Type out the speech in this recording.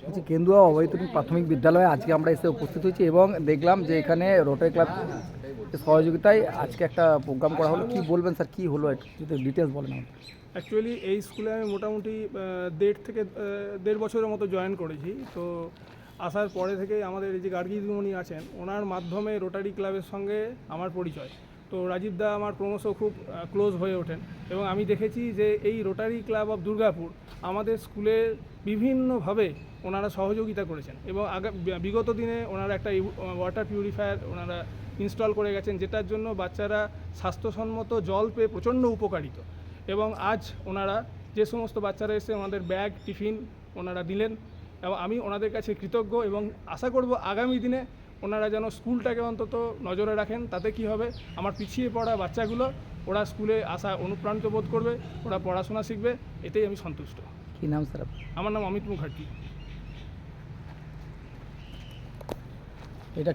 হচ্ছে কেন্দুয়া অবৈতনিক প্রাথমিক বিদ্যালয়ে আজকে আমরা এসে উপস্থিত হয়েছি এবং দেখলাম যে এখানে রোটারি ক্লাব সহযোগিতায় আজকে একটা প্রোগ্রাম করা হলো। কি বলবেন স্যার, কি হলো একটু যদি ডিটেলস বলেন আমাদের। অ্যাকচুয়ালি এই স্কুলে আমি মোটামুটি 1.5 বছরের মতো জয়েন করেছি। তো আসার পরে থেকেই আমাদের এই যে গার্গী দিদিমণি আছেন, ওনার মাধ্যমে রোটারি ক্লাবের সঙ্গে আমার পরিচয়। তো রাজীব দা আমার ক্রমশ খুব ক্লোজ হয়ে ওঠেন এবং আমি দেখেছি যে এই রোটারি ক্লাব অফ দুর্গাপুর আমাদের স্কুলে বিভিন্নভাবে ওনারা সহযোগিতা করেছেন এবং বিগত দিনে ওনারা একটা ওয়াটার পিউরিফায়ার ওনারা ইনস্টল করে গেছেন, যেটার জন্য বাচ্চারা স্বাস্থ্যসম্মত জল পেয়ে প্রচণ্ড উপকারিত। এবং আজ ওনারা যে সমস্ত বাচ্চারা এসে ওনাদের ব্যাগ টিফিন ওনারা দিলেন এবং আমি ওনাদের কাছে কৃতজ্ঞ এবং আশা করব আগামী দিনে ওনারা যেন স্কুলটাকে অন্তত নজরে রাখেন। তাতে কি হবে, আমার পিছিয়ে পড়া বাচ্চাগুলো ওরা স্কুলে আসা অনুপ্রাণিত বোধ করবে, ওরা পড়াশোনা শিখবে, এতেই আমি সন্তুষ্ট। কী নাম স্যার? আমার নাম অমিত মুখার্জি। এটা